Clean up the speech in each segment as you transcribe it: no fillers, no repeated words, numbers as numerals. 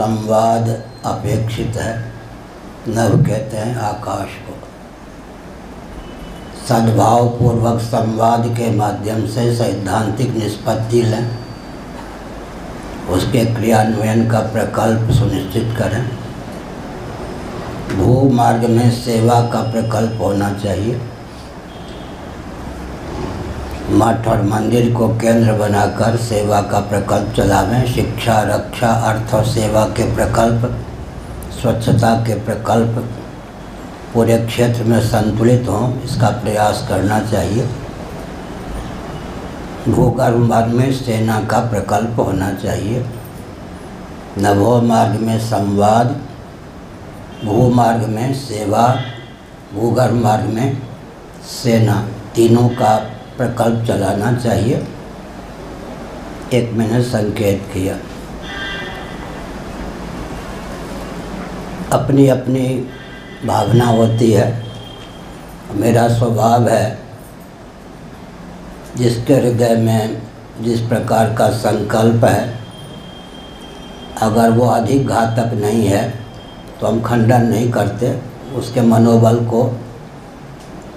संवाद अपेक्षित है। नभ कहते हैं आकाश को। सद्भाव पूर्वक संवाद के माध्यम से सैद्धांतिक निष्पत्ति लें, उसके क्रियान्वयन का प्रकल्प सुनिश्चित करें। भूमार्ग में सेवा का प्रकल्प होना चाहिए। मठ और मंदिर को केंद्र बनाकर सेवा का प्रकल्प चलावें। शिक्षा, रक्षा, अर्थ और सेवा के प्रकल्प, स्वच्छता के प्रकल्प पूरे क्षेत्र में संतुलित हों, इसका प्रयास करना चाहिए। भूगर्भ मार्ग में सेना का प्रकल्प होना चाहिए। नभो मार्ग में संवाद, भूमार्ग में सेवा, भूगर्भ मार्ग में सेना, तीनों का प्रकल्प चलाना चाहिए। एक मैंने संकेत किया। अपनी अपनी भावना होती है। मेरा स्वभाव है, जिसके हृदय में जिस प्रकार का संकल्प है, अगर वो अधिक घातक नहीं है तो हम खंडन नहीं करते, उसके मनोबल को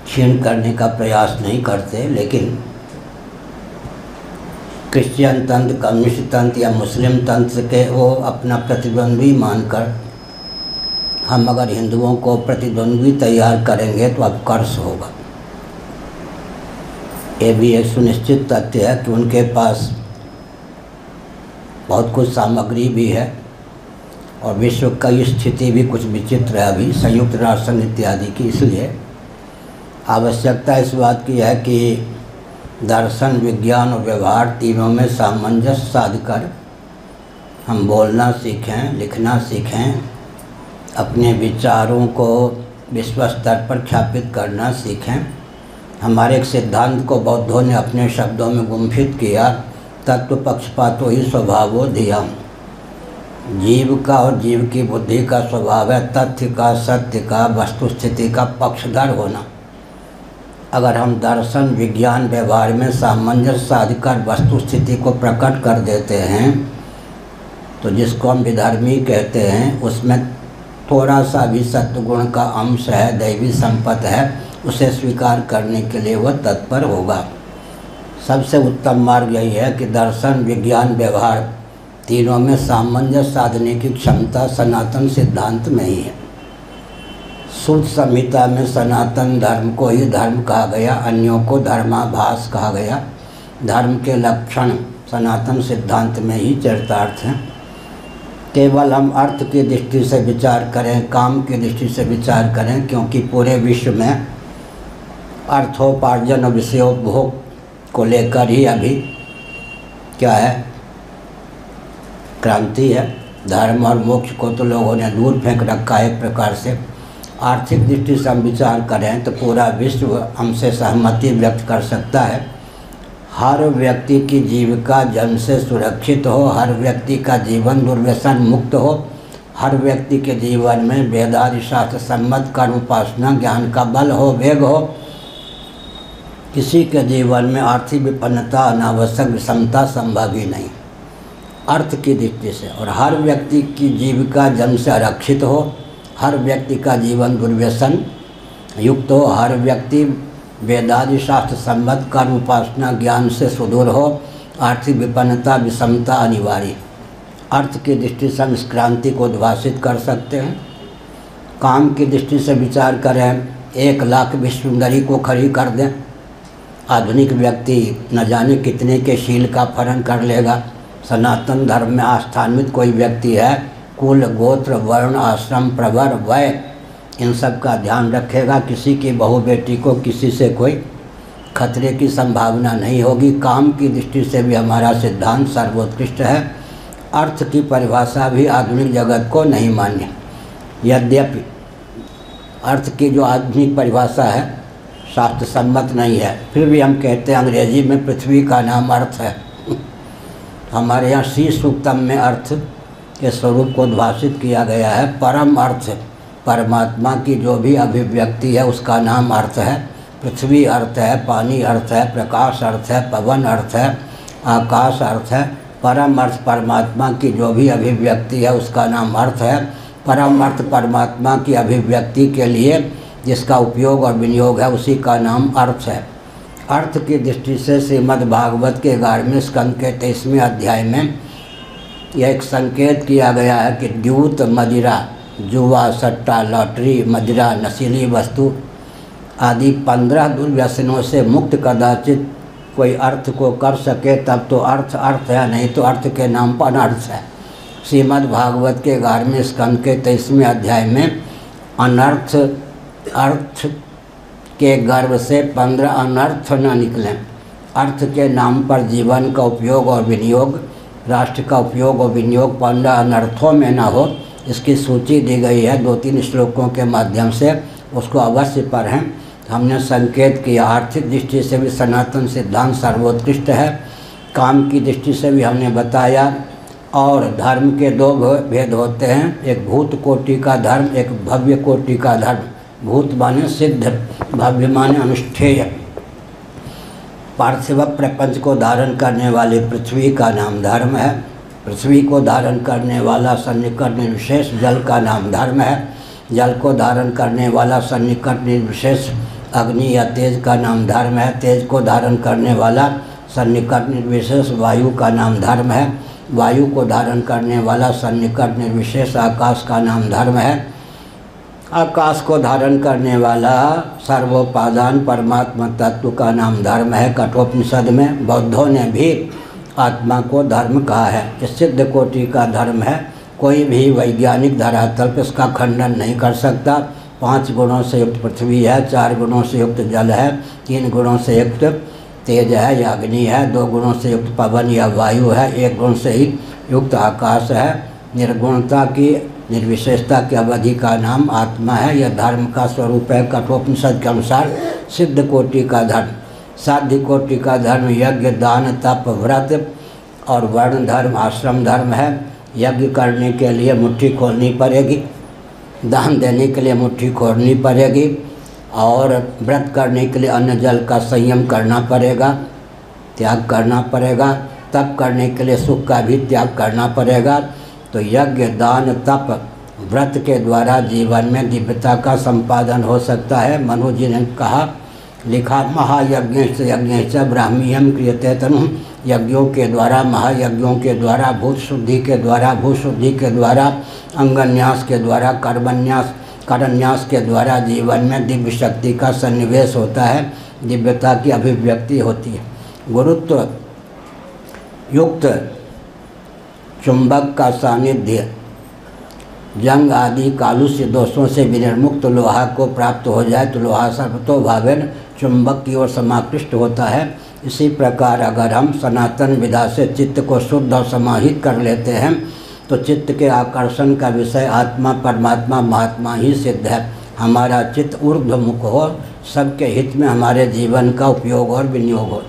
क्षीण करने का प्रयास नहीं करते। लेकिन क्रिश्चियन तंत्र, कम्युनिस्ट तंत्र या मुस्लिम तंत्र के वो अपना प्रतिद्वंद्वी मानकर हम अगर हिंदुओं को प्रतिद्वंद्वी तैयार करेंगे तो अपकर्ष होगा। ये भी एक सुनिश्चित तथ्य है कि उनके पास बहुत कुछ सामग्री भी है और विश्व की स्थिति भी कुछ विचित्र है अभी, संयुक्त राष्ट्र संघ इत्यादि की। इसलिए आवश्यकता इस बात की है कि दर्शन, विज्ञान और व्यवहार तीनों में सामंजस्य साधकर हम बोलना सीखें, लिखना सीखें, अपने विचारों को विश्व स्तर पर ख्यापित करना सीखें। हमारे एक सिद्धांत को बौद्धों ने अपने शब्दों में गुम्फित किया, तत्व पक्षपातो ही स्वभावो धियम्। जीव का और जीव की बुद्धि का स्वभाव है तथ्य का, सत्य का, वस्तुस्थिति का पक्षधर होना। अगर हम दर्शन, विज्ञान, व्यवहार में सामंजस्य साधकर वस्तुस्थिति को प्रकट कर देते हैं तो जिसको हम विधर्मी कहते हैं, उसमें थोड़ा सा भी सत्वगुण का अंश है, दैवी संपत्ति है, उसे स्वीकार करने के लिए वह तत्पर होगा। सबसे उत्तम मार्ग यही है कि दर्शन, विज्ञान, व्यवहार तीनों में सामंजस्य साधने की क्षमता सनातन सिद्धांत में ही है। सूत्र संहिता में सनातन धर्म को ही धर्म कहा गया, अन्यों को धर्माभास कहा गया। धर्म के लक्षण सनातन सिद्धांत में ही चरितार्थ हैं। केवल हम अर्थ की दृष्टि से विचार करें, काम की दृष्टि से विचार करें, क्योंकि पूरे विश्व में अर्थोपार्जन और विषयोपभोग को लेकर ही अभी क्या है, क्रांति है। धर्म और मोक्ष को तो लोगों ने दूर फेंक रखा है। एक प्रकार से आर्थिक दृष्टि से हम विचार करें तो पूरा विश्व हमसे सहमति व्यक्त कर सकता है। हर व्यक्ति की जीविका जन्म से सुरक्षित हो, हर व्यक्ति का जीवन दुर्व्यसन मुक्त हो, हर व्यक्ति के जीवन में वेदादि शास्त्र सम्मत कर्म उपासना ज्ञान का बल हो, वेग हो। किसी के जीवन में आर्थिक विपन्नता, अनावश्यक विषमता संभव ही नहीं अर्थ की दृष्टि से। और हर व्यक्ति की जीविका जन्म से आरक्षित हो, हर व्यक्ति का जीवन दुर्व्यसन युक्त हो, हर व्यक्ति वेदादि शास्त्र सम्मत कर्म उपासना ज्ञान से सुदूर हो। आर्थिक विपन्नता, विषमता अनिवार्य। अर्थ की दृष्टि से हम इस क्रांति को उद्भासित कर सकते हैं। काम की दृष्टि से विचार करें, 1 लाख विश्व सुंदरी को खड़ी कर दें, आधुनिक व्यक्ति न जाने कितने के शील का फरण कर लेगा। सनातन धर्म में आस्थान्वित कोई व्यक्ति है, कुल, गोत्र, वर्ण, आश्रम, प्रवर, वय, इन सब का ध्यान रखेगा। किसी की बहू बेटी को किसी से कोई खतरे की संभावना नहीं होगी। काम की दृष्टि से भी हमारा सिद्धांत सर्वोत्कृष्ट है। अर्थ की परिभाषा भी आधुनिक जगत को नहीं मान्य। यद्यपि अर्थ की जो आधुनिक परिभाषा है शास्त्र सम्मत नहीं है, फिर भी हम कहते हैं अंग्रेजी में पृथ्वी का नाम अर्थ है। हमारे यहाँ श्री सूक्तम में अर्थ के स्वरूप को उद्भासित किया गया है। परम अर्थ, परमात्मा की जो भी अभिव्यक्ति है उसका नाम अर्थ है। पृथ्वी अर्थ है, पानी अर्थ है, प्रकाश अर्थ है, पवन अर्थ है, आकाश अर्थ है, परम अर्थ परमात्मा की जो भी अभिव्यक्ति है उसका नाम अर्थ है। परम अर्थ परमात्मा की अभिव्यक्ति के लिए जिसका उपयोग और विनियोग है उसी का नाम अर्थ है। अर्थ की दृष्टि से श्रीमद् भागवत के 11वें स्कंद के 23वें अध्याय में यह एक संकेत किया गया है कि द्यूत, मदिरा, जुआ, सट्टा, लॉटरी, मदिरा, नशीली वस्तु आदि 15 दुर्व्यसनों से मुक्त कदाचित कोई अर्थ को कर सके तब तो अर्थ अर्थ है, नहीं तो अर्थ के नाम पर अनर्थ है। श्रीमद् भागवत के 11वें स्कंद के 23वें अध्याय में अनर्थ अर्थ के गर्भ से 15 अनर्थ न निकलें। अर्थ के नाम पर जीवन का उपयोग और विनियोग, राष्ट्र का उपयोग और विनियोग 15 अनर्थों में न हो, इसकी सूची दी गई है 2-3 श्लोकों के माध्यम से, उसको अवश्य पढ़ें। हमने संकेत किया आर्थिक दृष्टि से भी सनातन सिद्धांत सर्वोत्कृष्ट है, काम की दृष्टि से भी हमने बताया। और धर्म के 2 भेद होते हैं, एक भूत कोटि का धर्म, एक भव्य कोटि का धर्म। भूत माने सिद्ध, भव्य माने अनुष्ठेय। पार्थिव प्रपंच को धारण करने वाली पृथ्वी का नाम धर्म है। पृथ्वी को धारण करने वाला सन्निकट निर्विशेष जल का नाम धर्म है। जल को धारण करने वाला सन्निकट निर्विशेष अग्नि या तेज का नाम धर्म है। तेज को धारण करने वाला सन्निकट निर्विशेष वायु का नाम धर्म है। वायु को धारण करने वाला सन्निकट निर्विशेष आकाश का नाम धर्म है। आकाश को धारण करने वाला सर्वोपादान परमात्मा तत्व का नाम धर्म है। कठोपनिषद में बौद्धों ने भी आत्मा को धर्म कहा है। इस सिद्ध कोटि का धर्म है, कोई भी वैज्ञानिक धरातल पर इसका खंडन नहीं कर सकता। 5 गुणों से युक्त पृथ्वी है, 4 गुणों से युक्त जल है, 3 गुणों से युक्त तेज है या अग्नि है, 2 गुणों से युक्त पवन या वायु है, 1 गुण से ही युक्त आकाश है। निर्गुणता की निर्विशेषता की अवधि का नाम आत्मा है। यह धर्म का स्वरूप है कठोपनिषद के अनुसार। सिद्ध कोटि का धर्म, साध्य कोटि का धर्म यज्ञ, दान, तप, व्रत और वर्ण धर्म, आश्रम धर्म है। यज्ञ करने के लिए मुट्ठी खोलनी पड़ेगी, दान देने के लिए मुट्ठी खोलनी पड़ेगी, और व्रत करने के लिए अन्न जल का संयम करना पड़ेगा, त्याग करना पड़ेगा। तप करने के लिए सुख का भी त्याग करना पड़ेगा। तो यज्ञ, दान, तप, व्रत के द्वारा जीवन में दिव्यता का संपादन हो सकता है। मनु जी ने कहा, लिखा, महायज्ञ से यज्ञ से ब्राह्मीयम क्रियते तनु। यज्ञों के द्वारा, महायज्ञों के द्वारा, भूत शुद्धि के द्वारा, भूत शुद्धि के द्वारा, अंगन्यास के द्वारा, करन्यास के द्वारा जीवन में दिव्य शक्ति का सन्निवेश होता है, दिव्यता की अभिव्यक्ति होती है। गुरुत्व युक्त चुंबक का सानिध्य जंग आदि कालुष्य दोषों से विनिर्मुक्त लोहा को प्राप्त हो जाए तो लोहा सर्वतो भावेन चुंबक की ओर समाकृष्ट होता है। इसी प्रकार अगर हम सनातन विधा से चित्त को शुद्ध और समाहित कर लेते हैं तो चित्त के आकर्षण का विषय आत्मा, परमात्मा, महात्मा ही सिद्ध है। हमारा चित्त ऊर्ध्वमुख हो, सबके हित में हमारे जीवन का उपयोग और विनियोग हो।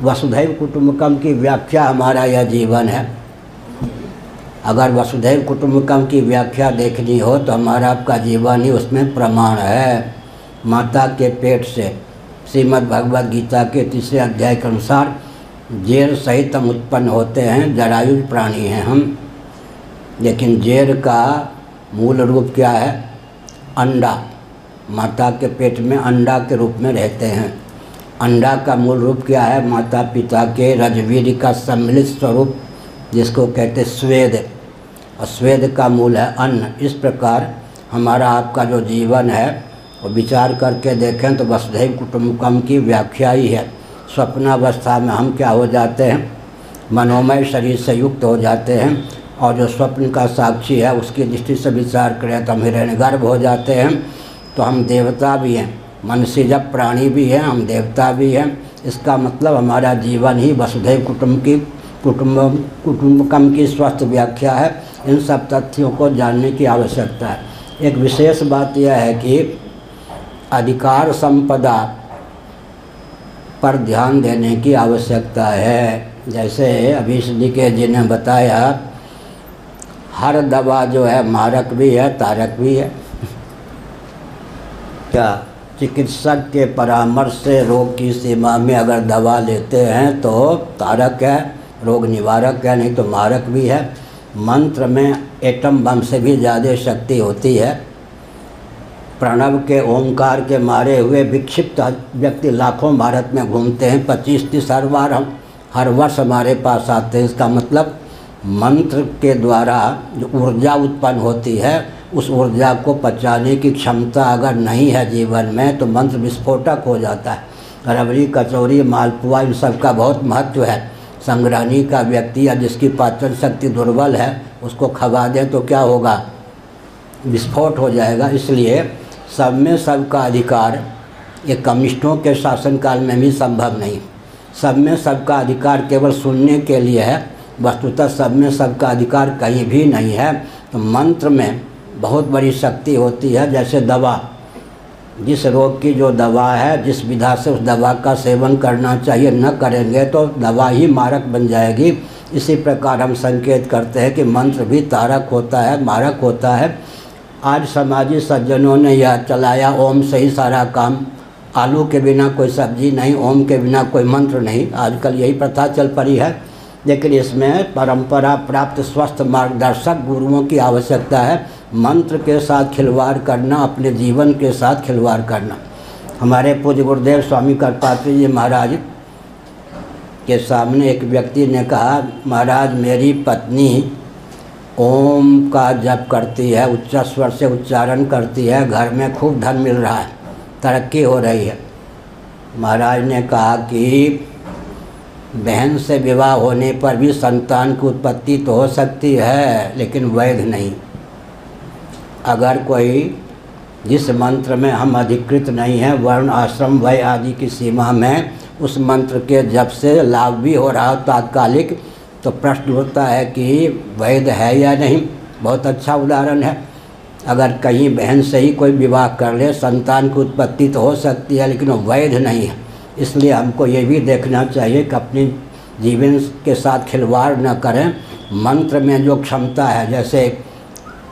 वसुधैव कुटुंबकम की व्याख्या हमारा यह जीवन है। अगर वसुधैव कुटुंबकम की व्याख्या देखनी हो तो हमारा आपका जीवन ही उसमें प्रमाण है। माता के पेट से श्रीमद् भगवद गीता के 3 अध्याय के अनुसार जेर सहित हम उत्पन्न होते हैं, जरायु प्राणी हैं हम। लेकिन जेर का मूल रूप क्या है? अंडा। माता के पेट में अंडा के रूप में रहते हैं। अंडा का मूल रूप क्या है? माता पिता के रजवीर का सम्मिलित स्वरूप, जिसको कहते स्वेद, और स्वेद का मूल है अन्न। इस प्रकार हमारा आपका जो जीवन है वो विचार करके देखें तो वसुधैव कुटुंबकम की व्याख्या ही है। स्वप्नावस्था में हम क्या हो जाते हैं? मनोमय शरीर से युक्त हो जाते हैं, और जो स्वप्न का साक्षी है उसकी दृष्टि से विचार करें तो हम हिरण्यगर्भ हो जाते हैं। तो हम देवता भी हैं, मनुष्य प्राणी भी हैं, हम देवता भी हैं। इसका मतलब हमारा जीवन ही वसुधैव कुटुंबकम की स्वस्थ व्याख्या है। इन सब तथ्यों को जानने की आवश्यकता है। एक विशेष बात यह है कि अधिकार संपदा पर ध्यान देने की आवश्यकता है। जैसे अभी श्री जी ने बताया, हर दवा जो है मारक भी है, तारक भी है। क्या चिकित्सक के परामर्श से रोग की सीमा में अगर दवा लेते हैं तो तारक है, रोग निवारक है, नहीं तो मारक भी है। मंत्र में एटम बम से भी ज़्यादा शक्ति होती है। प्रणव के ओंकार के मारे हुए विक्षिप्त व्यक्ति लाखों भारत में घूमते हैं, 25-30 हर वर्ष हमारे पास आते हैं। इसका मतलब मंत्र के द्वारा जो ऊर्जा उत्पन्न होती है, उस ऊर्जा को पचाने की क्षमता अगर नहीं है जीवन में, तो मंत्र विस्फोटक हो जाता है। रबड़ी, कचौरी, मालपुआ, इन सब का बहुत महत्व है। संग्रहणी का व्यक्ति या जिसकी पाचन शक्ति दुर्बल है, उसको खवा दें तो क्या होगा? विस्फोट हो जाएगा। इसलिए सब में सबका अधिकार ये कम्युनिस्टों के शासनकाल में भी संभव नहीं। सब में सबका अधिकार केवल सुनने के लिए है, वस्तुतः सब में सबका अधिकार कहीं भी नहीं है। तो मंत्र में बहुत बड़ी शक्ति होती है। जैसे दवा, जिस रोग की जो दवा है, जिस विधा से उस दवा का सेवन करना चाहिए, न करेंगे तो दवा ही मारक बन जाएगी। इसी प्रकार हम संकेत करते हैं कि मंत्र भी तारक होता है, मारक होता है। आज समाजी सज्जनों ने यह चलाया, ओम से ही सारा काम, आलू के बिना कोई सब्जी नहीं, ओम के बिना कोई मंत्र नहीं। आजकल यही प्रथा चल पड़ी है, लेकिन इसमें परंपरा प्राप्त स्वस्थ मार्गदर्शक गुरुओं की आवश्यकता है। मंत्र के साथ खिलवाड़ करना, अपने जीवन के साथ खिलवाड़ करना। हमारे पूज्य गुरुदेव स्वामी कृपात्री जी महाराज के सामने एक व्यक्ति ने कहा, महाराज मेरी पत्नी ओम का जप करती है, उच्च स्वर से उच्चारण करती है, घर में खूब धन मिल रहा है, तरक्की हो रही है। महाराज ने कहा कि बहन से विवाह होने पर भी संतान की उत्पत्ति तो हो सकती है, लेकिन वैध नहीं। अगर कोई जिस मंत्र में हम अधिकृत नहीं हैं, वर्ण, आश्रम, वय आदि की सीमा में, उस मंत्र के जप से लाभ भी हो रहा हो तात्कालिक, तो प्रश्न उठता है कि वैध है या नहीं। बहुत अच्छा उदाहरण है। अगर कहीं बहन से ही कोई विवाह कर ले, संतान की उत्पत्ति तो हो सकती है, लेकिन वो वैध नहीं है। इसलिए हमको ये भी देखना चाहिए कि अपने जीवन के साथ खिलवाड़ न करें। मंत्र में जो क्षमता है, जैसे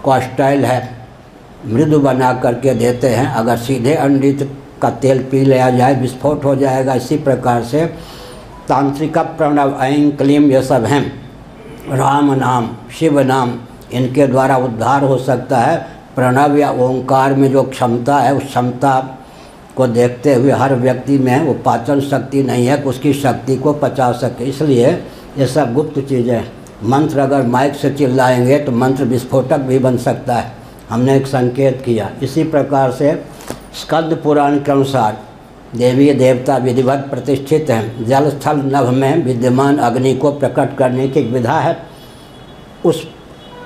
कॉस्टाइल है, मृदु बना करके देते हैं, अगर सीधे अमृत का तेल पी लिया जाए विस्फोट हो जाएगा। इसी प्रकार से तांत्रिक प्रणव, ऐं क्लीम, ये सब हैं, राम नाम, शिव नाम, इनके द्वारा उद्धार हो सकता है। प्रणव या ओंकार में जो क्षमता है, उस क्षमता को देखते हुए हर व्यक्ति में वो पाचन शक्ति नहीं है कि उसकी शक्ति को पचा सके। इसलिए ये सब गुप्त चीज़ें। मंत्र अगर माइक से चिल्लाएंगे तो मंत्र विस्फोटक भी बन सकता है। हमने एक संकेत किया। इसी प्रकार से स्कंद पुराण के अनुसार देवी देवता विधिवत प्रतिष्ठित हैं। जल स्थल नभ में विद्यमान अग्नि को प्रकट करने की एक विधा है। उस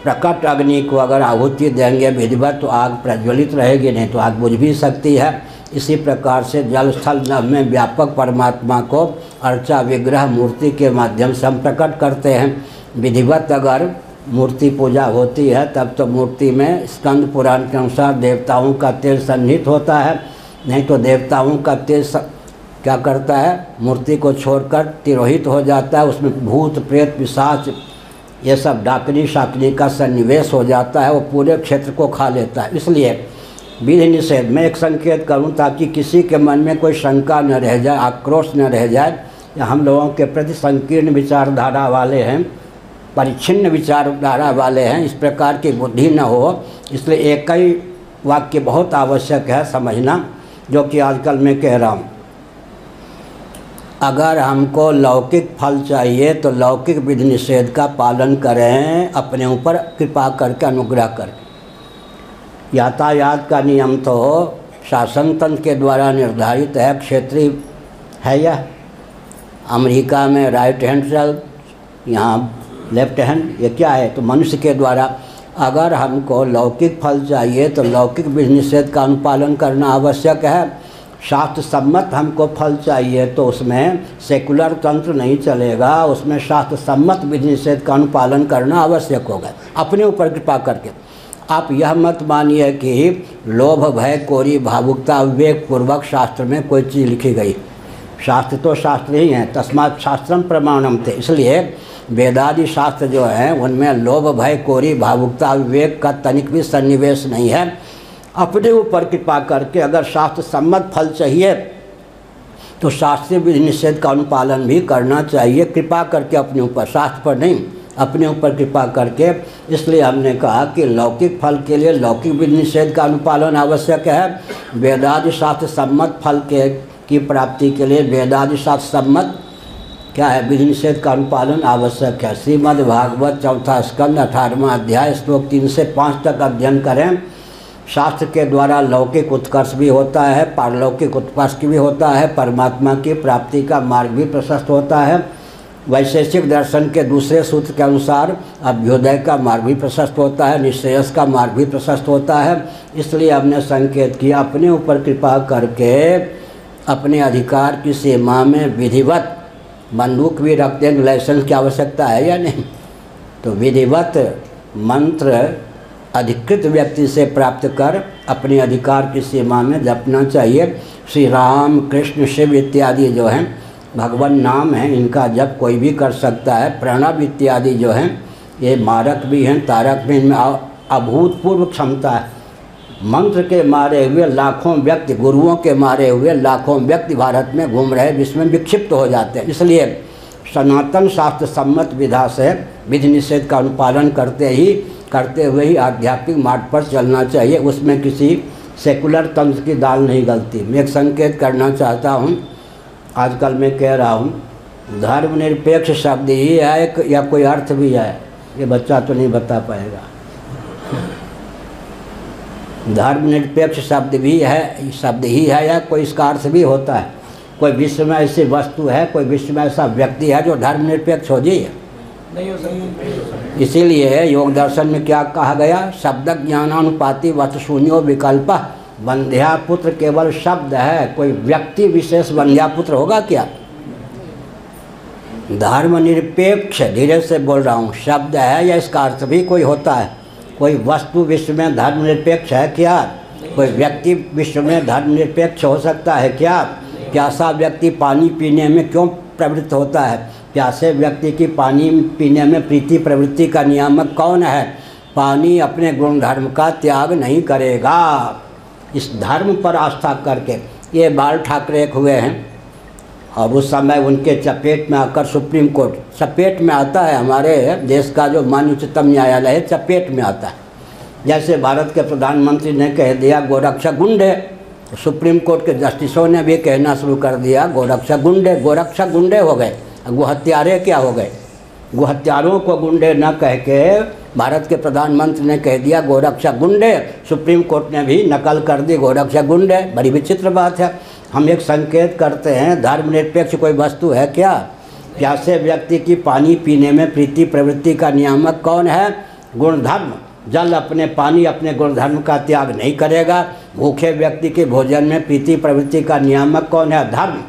प्रकट अग्नि को अगर आहुति देंगे विधिवत तो आग प्रज्वलित रहेगी, नहीं तो आग बुझ भी सकती है। इसी प्रकार से जल स्थल नभ में व्यापक परमात्मा को अर्चा विग्रह मूर्ति के माध्यम से हम प्रकट करते हैं। विधिवत अगर मूर्ति पूजा होती है तब तो मूर्ति में स्कंद पुराण के अनुसार देवताओं का तेज सन्निहित होता है, नहीं तो देवताओं का तेज क्या करता है, मूर्ति को छोड़कर तिरोहित हो जाता है। उसमें भूत प्रेत पिशाच ये सब डाकनी शाकनी का सन्निवेश हो जाता है, वो पूरे क्षेत्र को खा लेता है। इसलिए विधि निषेध में एक संकेत करूं ताकि किसी के मन में कोई शंका न रह जाए, आक्रोश न रह जाए, या हम लोगों के प्रति संकीर्ण विचारधारा वाले हैं, परिच्छिन्न विचारधारा वाले हैं, इस प्रकार की बुद्धि न हो। इसलिए एक ही वाक्य बहुत आवश्यक है समझना, जो कि आजकल मैं कह रहा हूँ। अगर हमको लौकिक फल चाहिए तो लौकिक विधि निषेध का पालन करें, अपने ऊपर कृपा करके, अनुग्रह करके। यातायात का नियम तो शासन तंत्र के द्वारा निर्धारित है, क्षेत्रीय है यह। अमेरिका में राइट हैंड चल, यहाँ लेफ्ट हैंड, ये क्या है, तो मनुष्य के द्वारा। अगर हमको लौकिक फल चाहिए तो लौकिक विधि निषेध का अनुपालन करना आवश्यक है। शास्त्र सम्मत हमको फल चाहिए तो उसमें सेकुलर तंत्र नहीं चलेगा, उसमें शास्त्र सम्मत विधि निषेध का अनुपालन करना आवश्यक होगा, अपने ऊपर कृपा करके। आप यह मत मानिए कि लोभ भय कोरी भावुकता विवेक पूर्वक शास्त्र में कोई चीज़ लिखी गई। शास्त्र तो शास्त्र ही हैं, तस्मात् शास्त्रम प्रमाणम थे। इसलिए वेदादि शास्त्र जो हैं उनमें लोभ भय कोरी भावुकता विवेक का तनिक भी सन्निवेश नहीं है। अपने ऊपर कृपा करके अगर शास्त्र सम्मत फल चाहिए तो शास्त्रीय विधि निषेध का अनुपालन भी करना चाहिए, कृपा करके अपने ऊपर, शास्त्र पर नहीं, अपने ऊपर कृपा करके। इसलिए हमने कहा कि लौकिक फल के लिए लौकिक विधि निषेध का अनुपालन आवश्यक है, वेदादि शास्त्र सम्मत फल की प्राप्ति के लिए वेदादि शास्त्र सम्मत क्या है, विधि निषेध का अनुपालन आवश्यक है। श्रीमद् भागवत चौथा स्कंद 18वां अध्याय श्लोक 3 से 5 तक अध्ययन करें। शास्त्र के द्वारा लौकिक उत्कर्ष भी होता है, पारलौकिक उत्कर्ष भी होता है, परमात्मा की प्राप्ति का मार्ग भी प्रशस्त होता है। वैशेषिक दर्शन के दूसरे सूत्र के अनुसार अभ्युदय का मार्ग भी प्रशस्त होता है, निश्रेयस का मार्ग भी प्रशस्त होता है। इसलिए हमने संकेत किया, अपने ऊपर कृपा करके अपने अधिकार की सीमा में विधिवत, बंदूक भी रखते हैं, लाइसेंस की आवश्यकता है या नहीं, तो विधिवत मंत्र अधिकृत व्यक्ति से प्राप्त कर अपने अधिकार की सीमा में जपना चाहिए। श्री राम, कृष्ण, शिव इत्यादि जो हैं भगवान नाम हैं, इनका जप कोई भी कर सकता है। प्रणव इत्यादि जो हैं ये मारक भी हैं, तारक भी, इनमें अभूतपूर्व क्षमता है। मंत्र के मारे हुए लाखों व्यक्ति, गुरुओं के मारे हुए लाखों व्यक्ति भारत में घूम रहे, विश्व में विक्षिप्त हो जाते हैं। इसलिए सनातन शास्त्र सम्मत विधा से विधि निषेध का अनुपालन करते हुए ही आध्यात्मिक मार्ग पर चलना चाहिए। उसमें किसी सेकुलर तंत्र की दाल नहीं गलती। मैं एक संकेत करना चाहता हूँ, आजकल मैं कह रहा हूँ, धर्मनिरपेक्ष शब्द ही है या कोई अर्थ भी है, ये बच्चा तो नहीं बता पाएगा। धर्मनिरपेक्ष शब्द भी है, शब्द ही है या कोई इसका अर्थ भी होता है? कोई विश्व में ऐसी वस्तु है, कोई विश्व में ऐसा व्यक्ति है जो धर्मनिरपेक्ष हो जाइए? नहीं हो सकती। इसीलिए योग दर्शन में क्या कहा गया, शब्द ज्ञानानुपाति वत शून्यो विकल्प। वंध्यापुत्र केवल शब्द है, कोई व्यक्ति विशेष वंध्यापुत्र होगा क्या? धर्मनिरपेक्ष, धीरे से बोल रहा हूँ, शब्द है या इसका अर्थ भी कोई होता है? कोई वस्तु विश्व में धर्मनिरपेक्ष है क्या? कोई व्यक्ति विश्व में धर्मनिरपेक्ष हो सकता है क्या? प्यासा व्यक्ति पानी पीने में क्यों प्रवृत्त होता है? प्यासे व्यक्ति की पानी पीने में प्रीति प्रवृत्ति का नियामक कौन है? पानी अपने गुण धर्म का त्याग नहीं करेगा। इस धर्म पर आस्था करके ये बाल ठाकरे एक हुए हैं, और उस समय उनके चपेट में आकर सुप्रीम कोर्ट, चपेट में आता है हमारे देश का जो माननीय उच्चतम न्यायालय है, चपेट में आता है। जैसे भारत के प्रधानमंत्री ने कह दिया गोरक्षक गुंडे, तो सुप्रीम कोर्ट के जस्टिसों ने भी कहना शुरू कर दिया गोरक्षक गुंडे। गोरक्षक गुंडे हो गए, गुहत्यारे क्या हो गए? गुहत्यारों को गुंडे न कह के भारत के प्रधानमंत्री ने कह दिया गोरक्षक गुंडे, सुप्रीम कोर्ट ने भी नकल कर दी गोरक्षक गुंडे। बड़ी विचित्र बात है। हम एक संकेत करते हैं, धर्मनिरपेक्ष कोई वस्तु है क्या? प्यासे व्यक्ति की पानी पीने में प्रीति प्रवृत्ति का नियामक कौन है? गुणधर्म। जल अपने पानी अपने गुणधर्म का त्याग नहीं करेगा। भूखे व्यक्ति के भोजन में प्रीति प्रवृत्ति का नियामक कौन है? धर्म।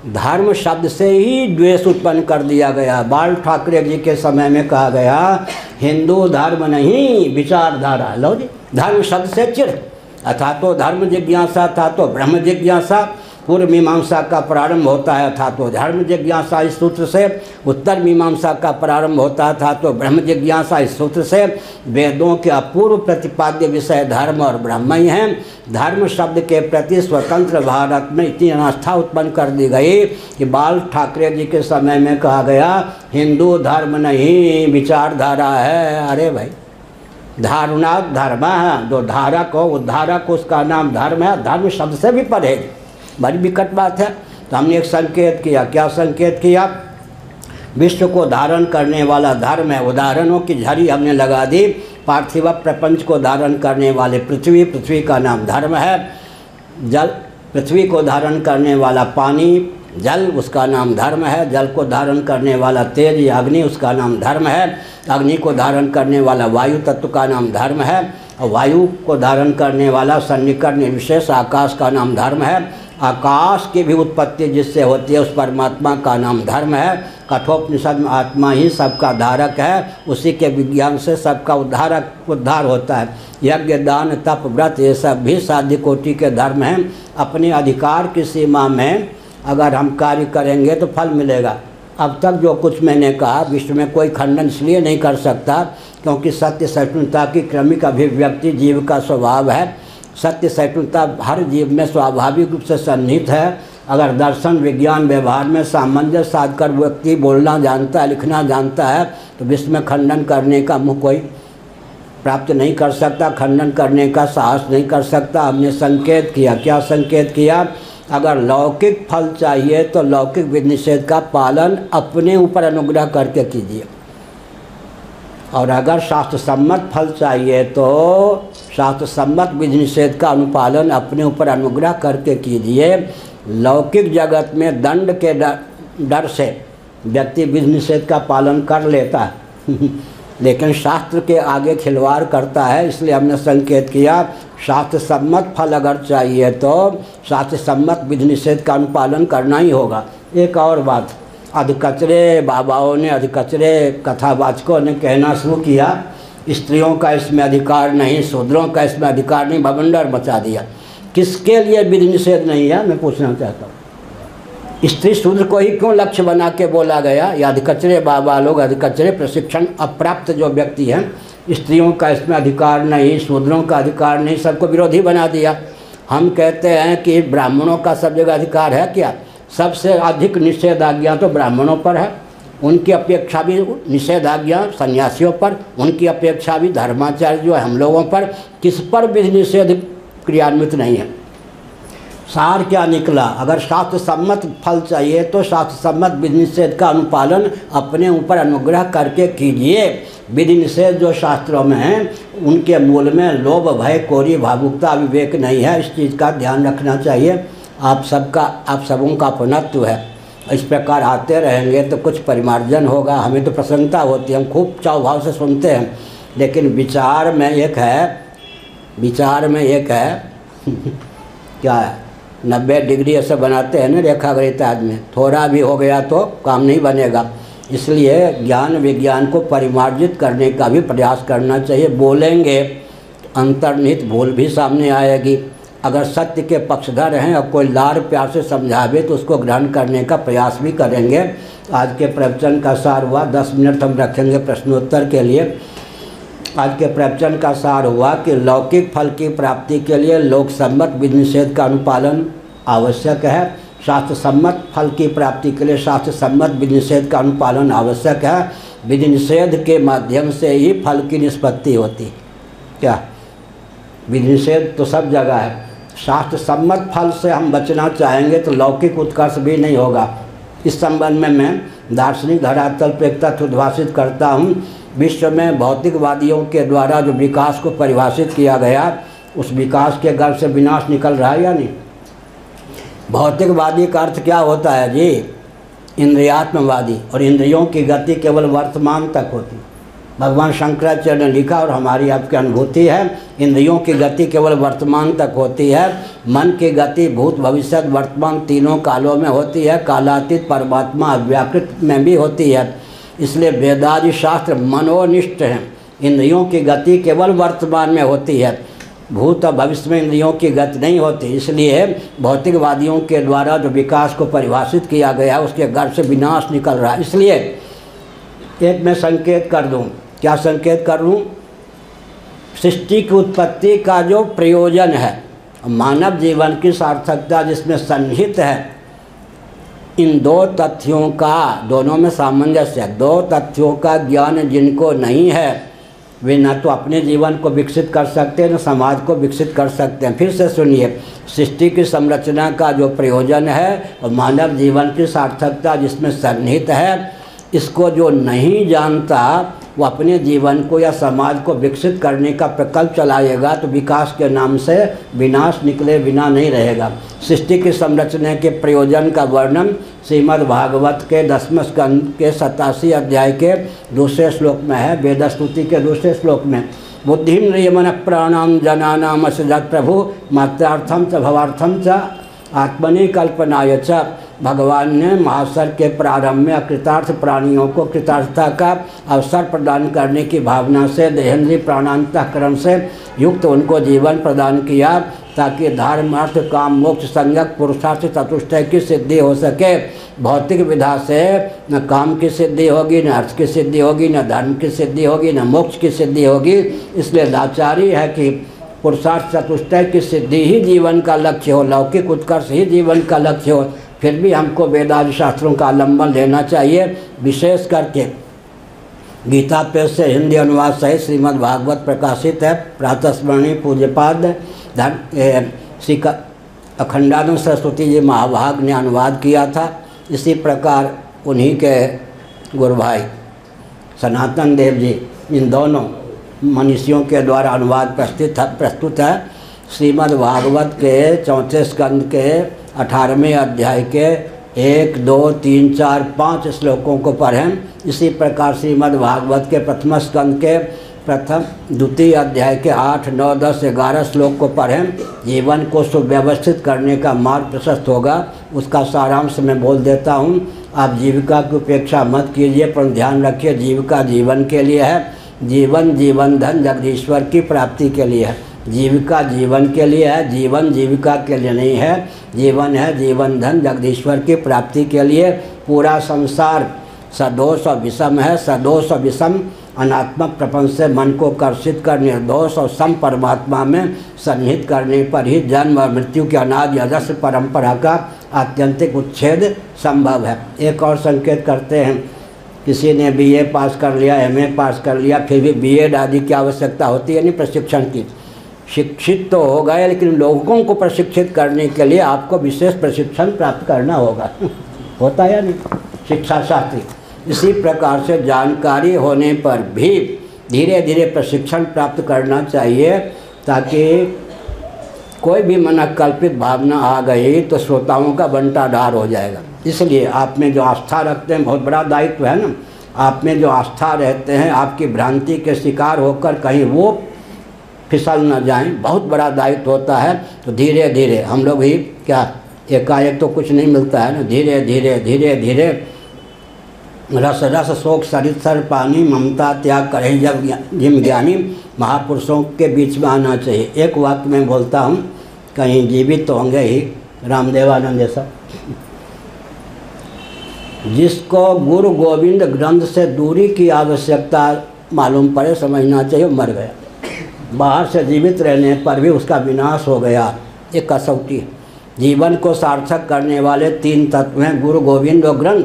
धर्म शब्द से ही द्वेष उत्पन्न कर दिया गया। बाल ठाकरे जी के समय में कहा गया हिंदू धर्म नहीं विचारधारा। लो जी, धर्म शब्द से चिढ़, अथा तो धर्म जिज्ञासा था तो ब्रह्म जिज्ञासा। पूर्व मीमांसा का प्रारंभ होता है था तो धर्म जिज्ञासा इस सूत्र से, उत्तर मीमांसा का प्रारंभ होता था तो ब्रह्म जिज्ञासा इस सूत्र से। वेदों के अपूर्व प्रतिपाद्य विषय धर्म और ब्रह्म ही हैं। धर्म शब्द के प्रति स्वतंत्र भारत में इतनी अनास्था उत्पन्न कर दी गई कि बाल ठाकरे जी के समय में कहा गया हिंदू धर्म नहीं विचारधारा है। अरे भाई, धारणा धर्म है, जो धारक हो उद्धारक उसका नाम धर्म है। धर्म शब्द से भी परहेज, बड़ी विकट बात है। तो हमने एक संकेत किया। क्या संकेत किया? विश्व को धारण करने वाला धर्म है। उदाहरणों की झड़ी हमने लगा दी। पार्थिव प्रपंच को धारण करने वाले पृथ्वी, पृथ्वी का नाम धर्म है। जल, पृथ्वी को धारण करने वाला पानी, जल, उसका नाम धर्म है। जल को धारण करने वाला तेज या अग्नि, उसका नाम धर्म है। अग्नि को धारण करने वाला वायु तत्व का नाम धर्म है। और वायु को धारण करने वाला सन्निकट निर्विशेष आकाश का नाम धर्म है। आकाश की भी उत्पत्ति जिससे होती है उस परमात्मा का नाम धर्म है। कठोपनिषद में आत्मा ही सबका धारक है, उसी के विज्ञान से सबका उद्धार होता है। यज्ञ, दान, तप, व्रत ये सब भी साध्य कोटि के धर्म हैं। अपने अधिकार की सीमा में अगर हम कार्य करेंगे तो फल मिलेगा। अब तक जो कुछ मैंने कहा विश्व में कोई खंडन इसलिए नहीं कर सकता क्योंकि सत्य सहिष्णुता की क्रमिक अभिव्यक्ति जीव का स्वभाव है। सत्य सहिष्णुता हर जीव में स्वाभाविक रूप से सन्निहित है। अगर दर्शन विज्ञान व्यवहार में सामंजस्य साधकर व्यक्ति बोलना जानता है, लिखना जानता है, तो विश्व में खंडन करने का मुँह कोई प्राप्त नहीं कर सकता, खंडन करने का साहस नहीं कर सकता। हमने संकेत किया, क्या संकेत किया? अगर लौकिक फल चाहिए तो लौकिक विधि निषेध का पालन अपने ऊपर अनुग्रह करके कीजिए, और अगर शास्त्र सम्मत फल चाहिए तो शास्त्र सम्मत विधि निषेध का अनुपालन अपने ऊपर अनुग्रह करके कीजिए। लौकिक जगत में दंड के डर से व्यक्ति विधि निषेध का पालन कर लेता है लेकिन शास्त्र के आगे खिलवाड़ करता है। इसलिए हमने संकेत किया, शास्त्र सम्मत फल अगर चाहिए तो शास्त्र सम्मत विधि निषेध का अनुपालन करना ही होगा। एक और बात, अधकचरे बाबाओं ने, अधकचरे कथावाचकों ने कहना शुरू किया, स्त्रियों का इसमें अधिकार नहीं, शूद्रों का इसमें अधिकार नहीं, भवंडर मचा दिया। किसके लिए विधि निषेध नहीं है, मैं पूछना चाहता हूँ। स्त्री शूद्र को ही क्यों लक्ष्य बना के बोला गया? या अधकचरे बाबा लोग, अधकचरे प्रशिक्षण अप्राप्त जो व्यक्ति हैं, स्त्रियों का इसमें अधिकार नहीं, शूद्रों का अधिकार नहीं, सबको विरोधी बना दिया। हम कहते हैं कि ब्राह्मणों का सब जगह अधिकार है क्या? सबसे अधिक निषेधाज्ञा तो ब्राह्मणों पर है, उनकी अपेक्षा भी निषेधाज्ञा सन्यासियों पर, उनकी अपेक्षा भी धर्माचार्य जो है हम लोगों पर। किस पर विधि निषेध क्रियान्वित नहीं है? सार क्या निकला? अगर शास्त्र सम्मत फल चाहिए तो शास्त्र सम्मत विधि निषेध का अनुपालन अपने ऊपर अनुग्रह करके कीजिए। विधि निषेध जो शास्त्रों में हैं उनके मूल में लोभ, भय, कोरी, भावुकता, विवेक नहीं है। इस चीज़ का ध्यान रखना चाहिए। आप सबों का अपनत्व है। इस प्रकार आते रहेंगे तो कुछ परिमार्जन होगा। हमें तो प्रसन्नता होती है, हम खूब चाव भाव से सुनते हैं, लेकिन विचार में एक है क्या है, 90 डिग्री ऐसे बनाते हैं ना रेखा गणित में, थोड़ा भी हो गया तो काम नहीं बनेगा। इसलिए ज्ञान विज्ञान को परिमार्जित करने का भी प्रयास करना चाहिए। बोलेंगे अंतर्निहित भूल भी सामने आएगी। अगर सत्य के पक्षधर हैं और कोई लाड़ प्यार से समझावे तो उसको ग्रहण करने का प्रयास भी करेंगे। आज के प्रवचन का सार हुआ, 10 मिनट हम रखेंगे प्रश्नोत्तर के लिए। आज के प्रवचन का सार हुआ कि लौकिक फल की प्राप्ति के लिए लोक सम्मत विधि निषेध का अनुपालन आवश्यक है, शास्त्र सम्मत फल की प्राप्ति के लिए शास्त्र सम्मत विधि निषेध का अनुपालन आवश्यक है। विधि निषेध के माध्यम से ही फल की निष्पत्ति होती है। क्या विधि निषेध तो सब जगह है। शास्त्र सम्मत फल से हम बचना चाहेंगे तो लौकिक उत्कर्ष भी नहीं होगा। इस संबंध में मैं दार्शनिक धरातल पर एक तथ्य उद्भाषित करता हूँ। विश्व में भौतिकवादियों के द्वारा जो विकास को परिभाषित किया गया, उस विकास के गर्भ से विनाश निकल रहा है या नहीं? भौतिकवादी का अर्थ क्या होता है जी? इंद्रियात्मवादी। और इंद्रियों की गति केवल वर्तमान तक होती। भगवान शंकराचार्य ने लिखा और हमारी आपकी अनुभूति है, इंद्रियों की गति केवल वर्तमान तक होती है। मन की गति भूत भविष्य वर्तमान तीनों कालों में होती है। कालातीत परमात्मा अव्याकृत में भी होती है। इसलिए वेदादि शास्त्र मनोनिष्ठ हैं। इंद्रियों की गति केवल वर्तमान में होती है, भूत और भविष्य में इंद्रियों की गति नहीं होती। इसलिए भौतिकवादियों के द्वारा जो विकास को परिभाषित किया गया उसके गर्भ से विनाश निकल रहा है। इसलिए एक मैं संकेत कर दूं। क्या संकेत कर दूं? सृष्टि की उत्पत्ति का जो प्रयोजन है, मानव जीवन की सार्थकता जिसमें सन्निहित है, इन दो तथ्यों का, दोनों में सामंजस्य है। दो तथ्यों का ज्ञान जिनको नहीं है वे न तो अपने जीवन को विकसित कर सकते हैं, न समाज को विकसित कर सकते हैं। फिर से सुनिए, सृष्टि की संरचना का जो प्रयोजन है और मानव जीवन की सार्थकता जिसमें सन्निहित है, इसको जो नहीं जानता वो अपने जीवन को या समाज को विकसित करने का प्रकल्प चलाएगा तो विकास के नाम से विनाश निकले बिना नहीं रहेगा। सृष्टि की संरचना के प्रयोजन का वर्णन श्रीमद् भागवत के 10वें स्कंद के 87 अध्याय के दूसरे श्लोक में है, वेदस्तुति के दूसरे श्लोक में। बुद्धिं मन प्राणाम जनानाम असजत प्रभु मात्रार्थम च भवार्थम च आत्मनि कल्पनाय च। भगवान ने महासर के प्रारंभ में अकृतार्थ प्राणियों को कृतार्थता का अवसर प्रदान करने की भावना से देहेंद्रीय प्राणांतःकरण से युक्त उनको जीवन प्रदान किया ताकि धर्म अर्थ काम मोक्ष संज्ञक पुरुषार्थ चतुष्टय की सिद्धि हो सके। भौतिक विधा से न काम की सिद्धि होगी, न अर्थ की सिद्धि होगी, न धर्म की सिद्धि होगी, न मोक्ष की सिद्धि होगी। इसलिए लाचारी है कि पुरुषार्थ चतुष्टय की सिद्धि ही जीवन का लक्ष्य हो, लौकिक उत्कर्ष ही जीवन का लक्ष्य हो, फिर भी हमको वेदादि शास्त्रों का अवलंबन लेना चाहिए। विशेष करके गीता प्रेस से हिंदी अनुवाद सहित श्रीमद् भागवत प्रकाशित है। प्रातस्मरणीय पूज्यपाद श्री अखंडानंद सरस्वती जी महाभाग ने अनुवाद किया था। इसी प्रकार उन्हीं के गुरु भाई सनातन देव जी, इन दोनों मनीषियों के द्वारा अनुवाद प्रस्तुत है। श्रीमद् भागवत के 4 स्कंद के 18वें अध्याय के 1, 2, 3, 4, 5 श्लोकों को पढ़ें। इसी प्रकार श्रीमद् भागवत के प्रथम स्कंद के द्वितीय अध्याय के 8, 9, 10, 11 श्लोक को पढ़ें। जीवन को सुव्यवस्थित करने का मार्ग प्रशस्त होगा। उसका सारांश मैं बोल देता हूँ। आप जीविका की उपेक्षा मत कीजिए, पर ध्यान रखिए जीविका जीवन के लिए है। जीवन जीवन धन जगदीश्वर की प्राप्ति के लिए है। जीविका जीवन के लिए है, जीवन जीविका के लिए नहीं है। जीवन है जीवन धन जगदीश्वर की प्राप्ति के लिए। पूरा संसार सदोष और विषम है। सदोष और विषम अनात्मक प्रपंच से मन को कर्षित कर निर्दोष और सम परमात्मा में सन्निहित करने पर ही जन्म और मृत्यु की अनादि अजस्र परंपरा का आत्यंतिक उच्छेद संभव है। एक और संकेत करते हैं, किसी ने बीए पास कर लिया, एमए पास कर लिया, फिर भी बीएड आदि की आवश्यकता होती है नहीं प्रशिक्षण की। शिक्षित तो हो गए, लेकिन लोगों को प्रशिक्षित करने के लिए आपको विशेष प्रशिक्षण प्राप्त करना होगा। होता है या नहीं? शिक्षा शास्त्री। इसी प्रकार से जानकारी होने पर भी धीरे धीरे प्रशिक्षण प्राप्त करना चाहिए, ताकि कोई भी मनकल्पित भावना आ गई तो श्रोताओं का बंटाढार हो जाएगा। इसलिए आप में जो आस्था रखते हैं, बहुत बड़ा दायित्व है ना, आप में जो आस्था रहते हैं, आपकी भ्रांति के शिकार होकर कहीं वो फिसल न जाएं, बहुत बड़ा दायित्व होता है। तो धीरे धीरे हम लोग ही क्या एकाएक तो कुछ नहीं मिलता है ना, धीरे धीरे धीरे धीरे रस रस शोक सरित सर पानी ममता त्याग करे जब जिम ज्ञानी महापुरुषों के बीच में आना चाहिए। एक वाक्य में बोलता हूँ, कहीं जीवित तो होंगे ही, रामदेवानंद जैसा, जिसको गुरु गोविंद ग्रंथ से दूरी की आवश्यकता मालूम पड़े, समझना चाहिए मर गया। बाहर से जीवित रहने पर भी उसका विनाश हो गया। एक कसौटी है। जीवन को सार्थक करने वाले 3 तत्व हैं, गुरु गोविंद और ग्रंथ।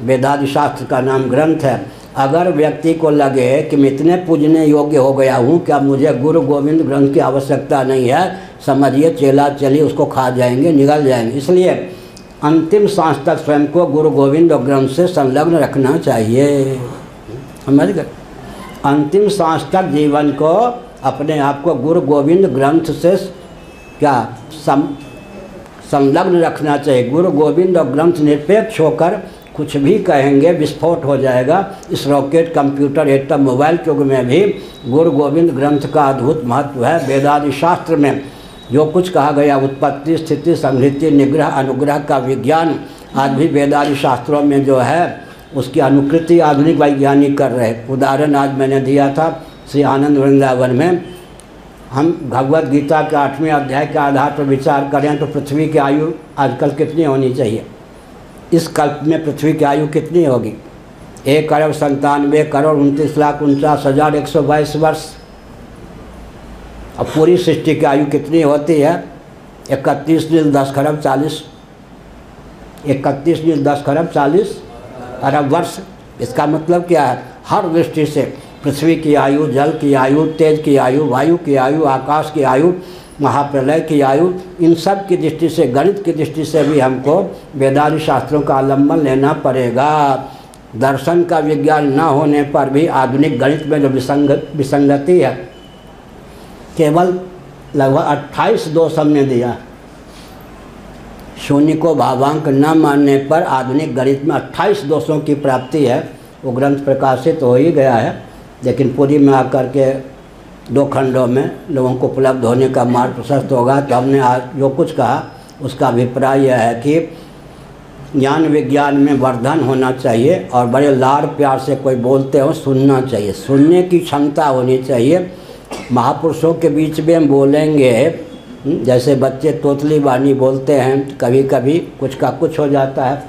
वेदादि शास्त्र का नाम ग्रंथ है। अगर व्यक्ति को लगे कि मैं इतने पूजने योग्य हो गया हूँ, क्या मुझे गुरु गोविंद ग्रंथ की आवश्यकता नहीं है, समझिए चेला चली उसको खा जाएंगे, निगल जाएंगे। इसलिए अंतिम सांस तक स्वयं को गुरु गोविंद और ग्रंथ से संलग्न रखना चाहिए। समझ गए? अंतिम सांस तक जीवन को अपने आप को गुरु गोविंद ग्रंथ से क्या संलग्न रखना चाहिए। गुरु गोविंद और ग्रंथ निरपेक्ष होकर कुछ भी कहेंगे विस्फोट हो जाएगा। इस रॉकेट, कंप्यूटर, एटम, मोबाइल युग में भी गुरु गोविंद ग्रंथ का अद्भुत महत्व है। वेदादि शास्त्र में जो कुछ कहा गया, उत्पत्ति स्थिति संहृति निग्रह अनुग्रह का विज्ञान, आज भी वेदादि शास्त्रों में जो है उसकी अनुकृति आधुनिक वैज्ञानिक कर रहे। उदाहरण आज मैंने दिया था श्री आनंद वृंदावन में। हम भगवत गीता के 8वें अध्याय के आधार पर विचार करें तो पृथ्वी की आयु आजकल कितनी होनी चाहिए? इस कल्प में पृथ्वी की आयु कितनी होगी? 1,97,29,49,122 वर्ष। अब पूरी सृष्टि की आयु कितनी होती है? 31,10,40 अरब वर्ष। इसका मतलब क्या है? हर दृष्टि से पृथ्वी की आयु, जल की आयु, तेज की आयु, वायु की आयु, आकाश की आयु, महाप्रलय की आयु, इन सब की दृष्टि से, गणित की दृष्टि से भी हमको वेदादि शास्त्रों का अवलंबन लेना पड़ेगा। दर्शन का विज्ञान न होने पर भी आधुनिक गणित में जो विसंगति है, केवल लगभग 28 दोष हमने दिया। शून्य को भावांक न मानने पर आधुनिक गणित में 28 दोषों की प्राप्ति है। वो ग्रंथ प्रकाशित हो ही गया है, लेकिन पूरी में आकर के 2 खंडों में लोगों को उपलब्ध होने का मार्ग प्रशस्त होगा। तो हमने आज जो कुछ कहा उसका अभिप्राय यह है कि ज्ञान विज्ञान में वर्धन होना चाहिए और बड़े लाड़ प्यार से कोई बोलते हो सुनना चाहिए, सुनने की क्षमता होनी चाहिए। महापुरुषों के बीच में हम बोलेंगे, जैसे बच्चे तोतली वाणी बोलते हैं, कभी कभी कुछ का कुछ हो जाता है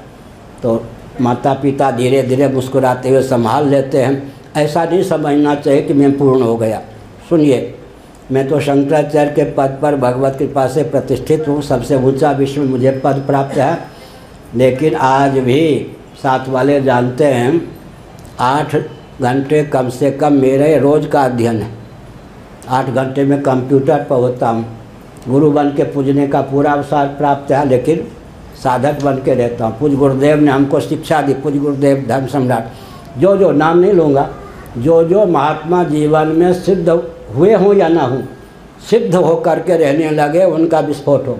तो माता पिता धीरे धीरे मुस्कुराते हुए संभाल लेते हैं। ऐसा नहीं समझना चाहिए कि मैं पूर्ण हो गया। सुनिए, मैं तो शंकराचार्य के पद पर भगवत कृपा से प्रतिष्ठित हूँ, सबसे ऊंचा विश्व में मुझे पद प्राप्त है। लेकिन आज भी साथ वाले जानते हैं 8 घंटे कम से कम मेरे रोज़ का अध्ययन है। 8 घंटे में कंप्यूटर पर होता हूँ। गुरु बन के पूजने का पूरा अवसर प्राप्त है, लेकिन साधक बन के रहता हूँ। पूज्य गुरुदेव ने हमको शिक्षा दी, पूज्य गुरुदेव धर्म सम्राट, जो नाम नहीं लूँगा, जो महात्मा जीवन में सिद्ध हुए हों या ना हों, सिद्ध होकर के रहने लगे उनका विस्फोट हो।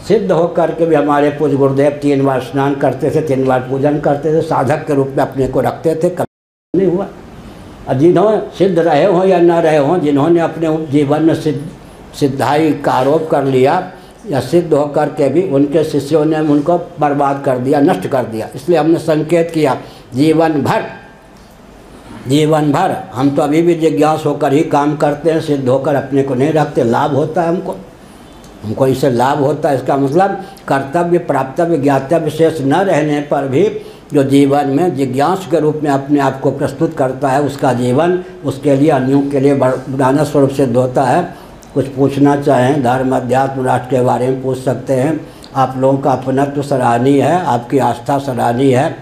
सिद्ध होकर के भी हमारे पूज्य गुरुदेव 3 बार स्नान करते थे, 3 बार पूजन करते थे, साधक के रूप में अपने को रखते थे, कभी नहीं हुआ। और जिन्होंने सिद्ध रहे हों या ना रहे हों, जिन्होंने अपने जीवन में सिद्धाई का आरोप कर लिया या सिद्ध होकर के भी उनके शिष्यों ने उनको बर्बाद कर दिया, नष्ट कर दिया। इसलिए हमने संकेत किया जीवन भर हम तो अभी भी जिज्ञास होकर ही काम करते हैं, सिद्ध होकर अपने को नहीं रखते। लाभ होता है हमको इससे लाभ होता है। इसका मतलब कर्तव्य प्राप्तव्य ज्ञातव्य शेष न रहने पर भी जो जीवन में जिज्ञास के रूप में अपने आप को प्रस्तुत करता है, उसका जीवन उसके लिए अन्यों के लिए बड़ाना स्वरूप सिद्ध होता है। कुछ पूछना चाहें धर्म अध्यात्म राष्ट्र के बारे में पूछ सकते हैं। आप लोगों का अपनत्व सराहनीय है, आपकी आस्था सराहनीय है।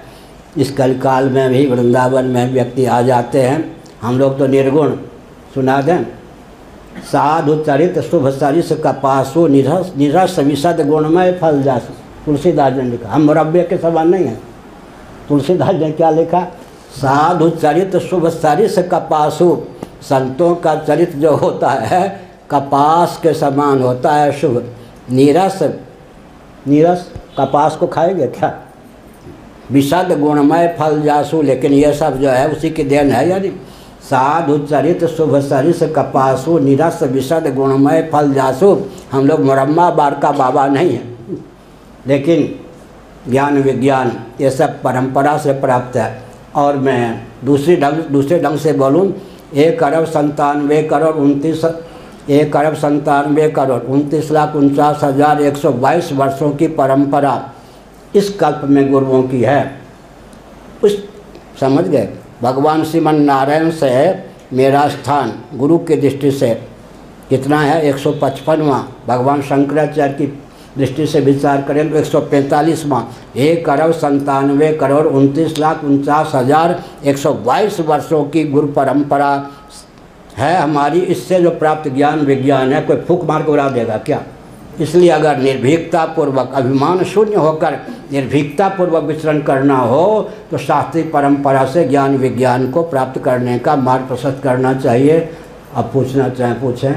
इस कलकाल में भी वृंदावन में व्यक्ति आ जाते हैं, हम लोग तो निर्गुण। सुना दें, साधु चरित शुभ सरिस कपासु निरस विशद गुणमय फल जासु। तुलसीदास ने लिखा, हम मुरब्बे के समान नहीं हैं। तुलसीदास ने क्या लिखा? साधु चरित शुभ सरिस कपासु। संतों का चरित्र जो होता है कपास के समान होता है, शुभ। नीरस कपास को खाएंगे क्या? विशद गुणमय फल जासु। लेकिन ये सब जो है उसी की देन है। यानी साधु चरित शुभ सरिस कपासु निरस विशद गुणमय फल जासु। हम लोग मुरम्मा बार का बाबा नहीं हैं, लेकिन ज्ञान विज्ञान ये सब परंपरा से प्राप्त है। और मैं दूसरे ढंग से बोलूँ, 1,97,29,29,29,122 वर्षों की परंपरा इस कल्प में गुरुओं की है। उस समझ गए, भगवान श्रीमन नारायण से मेरा स्थान गुरु की दृष्टि से कितना है? 155वां। भगवान शंकराचार्य की दृष्टि से विचार करें तो 145वां। 1,97,29,29,122 वर्षों की गुरु परंपरा है हमारी। इससे जो प्राप्त ज्ञान विज्ञान है, कोई फूक मार को उड़ा देगा क्या? इसलिए अगर निर्भीकता पूर्वक अभिमान शून्य होकर निर्भीकता पूर्वक विचरण करना हो तो शास्त्रीय परंपरा से ज्ञान विज्ञान को प्राप्त करने का मार्ग प्रशस्त करना चाहिए। अब पूछना चाहें पूछें।